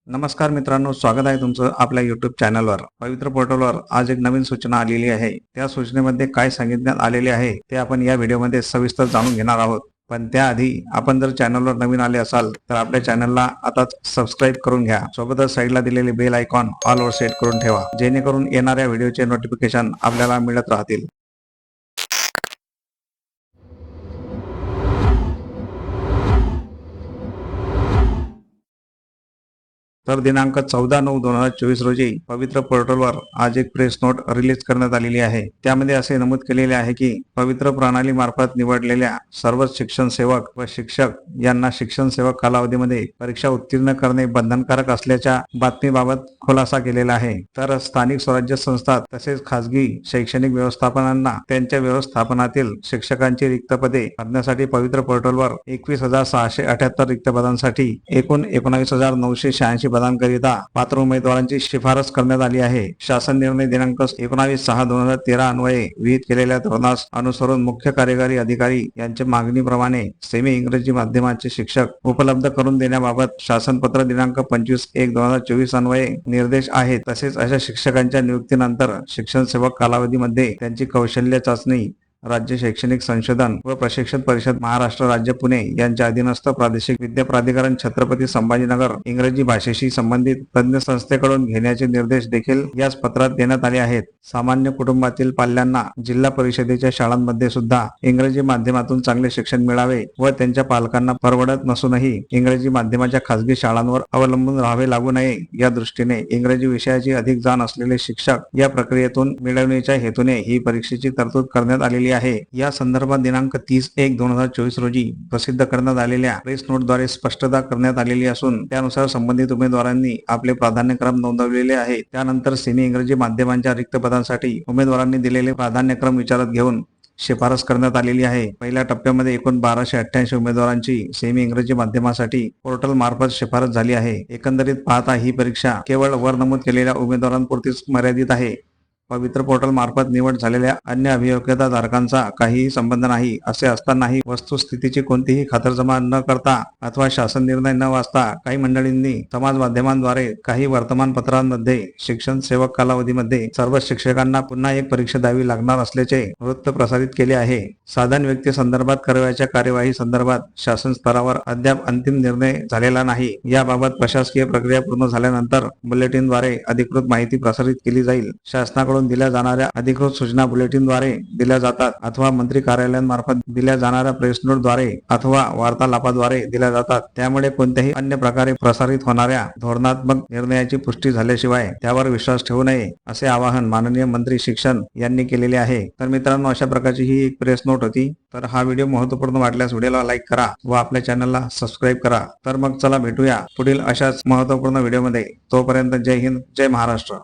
नमस्कार मित्रांनो, स्वागत आहे तुमचं आपल्या YouTube चॅनलवर. पवित्र पोर्टलवर आज एक नवीन सूचना आलेली आहे. त्या सूचनेमध्ये काय सांगितण्यात आलेले आहे ते आपण या व्हिडिओमध्ये सविस्तर जाणून घेणार आहोत. पण त्याआधी आपण जर चॅनलवर नवीन आले असाल तर आपल्या चॅनलला आताच सबस्क्राईब करून घ्या. सोबतच साईडला दिलेले बेल आयकॉन ऑल वर सेट करून ठेवा, जेणेकरून येणाऱ्या व्हिडिओचे नोटिफिकेशन आपल्याला मिळत राहतील. तर दिनांक 14/9/2024 रोजी पवित्र पोर्टलवर आज एक प्रेस नोट रिलीज करण्यात आलेली आहे. त्यामध्ये असे नमूद केलेले आहे की पवित्र प्रणाली मार्फत निवडलेल्या सर्व शिक्षण सेवक व शिक्षक यांना शिक्षण सेवक कालावधीमध्ये परीक्षा उत्तीर्ण करणे बंधनकारक असल्याच्या बातमीबाबत खुलासा केलेला आहे. तर स्थानिक स्वराज्य संस्था तसेच खासगी शैक्षणिक व्यवस्थापनांना त्यांच्या व्यवस्थापनातील शिक्षकांची रिक्त पदे भरण्यासाठी पवित्र पोर्टलवर 21,678 रिक्त पदांसाठी एकूण 19,986 पदांकरिता पात्र उमेदवारांची शिफारस करण्यात आली आहे. शासन निर्णय दिनांक 19/6/2013 अन्वये विहित केलेल्या धोरणास अनुसरून मुख्य कार्यकारी अधिकारी यांच्या मागणीप्रमाणे सेमी इंग्रजी माध्यमाचे शिक्षक उपलब्ध करून देण्याबाबत शासन पत्र दिनांक 25/1/2024 अन्वये निर्देश आहेत. तसेच अशा शिक्षकांच्या नियुक्तीनंतर शिक्षण सेवक कालावधीमध्ये त्यांची कौशल्य चाचणी राज्य शैक्षणिक संशोधन व प्रशिक्षण परिषद महाराष्ट्र राज्य पुणे यांच्या अधीनस्थ प्रादेशिक विद्या प्राधिकरण छत्रपती संभाजीनगर इंग्रजी भाषेशी संबंधित तज्ञ संस्थेकडून घेण्याचे निर्देश देखील याच पत्रात देण्यात आले आहेत. सामान्य कुटुंबातील पाल्यांना जिल्हा परिषदेच्या शाळांमध्ये सुद्धा इंग्रजी माध्यमातून चांगले शिक्षण मिळावे व त्यांच्या पालकांना परवडत नसूनही इंग्रजी माध्यमाच्या खासगी शाळांवर अवलंबून राहावे लागू नये या दृष्टीने इंग्रजी विषयाची अधिक जाण असलेले शिक्षक या प्रक्रियेतून मिळवण्याच्या हेतूने ही परीक्षेची तरतूद करण्यात आलेली आहे. या संदर्भात दिनांक 30/1/2024 रोजी प्रसिद्ध करण्यात आलेल्या प्रेस नोटद्वारे स्पष्टता करण्यात आलेली असून त्यानुसार संबंधित उमेदवारांनी आपले प्राधान्यक्रम नोंदवलेले आहेत. त्यानंतर सेमी इंग्रजी माध्यमांच्या रिक्त पदांसाठी उमेदवारांनी दिलेले प्राधान्यक्रम विचारात घेऊन शिफारस करण्यात आलेली आहे. पहिल्या टप्प्यामध्ये एकूण 1288 उमेदवारांची सेमी इंग्रजी माध्यमासाठी पोर्टल मार्फत शिफारस झाली आहे. एकंदरीत पाहता ही परीक्षा केवळ वर नमूद केलेल्या उमेदवारांपुरतीच मर्यादित आहे. पवित्र पोर्टल मार्फत निवड झालेल्या अन्य अभियोग्यता धारकांचा काहीही संबंध नाही. असे असतानाही वस्तुस्थितीची कोणतीही खातरजमा न करता अथवा शासन निर्णय न वाचता काही मंडळींनी समाज माध्यमांद्वारे काही वर्तमानपत्रांमध्ये शिक्षण सेवक कालावधीमध्ये सर्व शिक्षकांना पुन्हा एक परीक्षा द्यावी लागणार असल्याचे वृत्त प्रसारित केले आहे. साधन व्यक्ती संदर्भात करावयाच्या कार्यवाही संदर्भात शासन स्तरावर अद्याप अंतिम निर्णय झालेला नाही. याबाबत प्रशासकीय प्रक्रिया पूर्ण झाल्यानंतर बुलेटिनद्वारे अधिकृत माहिती प्रसारित केली जाईल. शासनाकडून दिल्या जाणाऱ्या अधिकृत सूचना बुलेटिनद्वारे दिल्या जातात अथवा मंत्री कार्यालयांमार्फत दिल्या जाणाऱ्या प्रेस नोटद्वारे अथवा वार्तालापाद्वारे दिल्या जातात. त्यामुळे कोणत्याही अन्य प्रकारे प्रसारित होणाऱ्या धोरणात्मक निर्णयाची पुष्टी झाल्याशिवाय त्यावर विश्वास ठेवू नये असे आवाहन माननीय मंत्री शिक्षण यांनी केलेले आहे. तर मित्रांनो, अशा प्रकारची ही एक प्रेस नोट होती. तर हा व्हिडिओ महत्त्वपूर्ण वाटल्यास व्हिडिओला लाईक करा व आपल्या चॅनलला सबस्क्राईब करा. तर मग चला भेटूया पुढील अशाच महत्त्वपूर्ण व्हिडिओमध्ये. तोपर्यंत जय हिंद, जय महाराष्ट्र.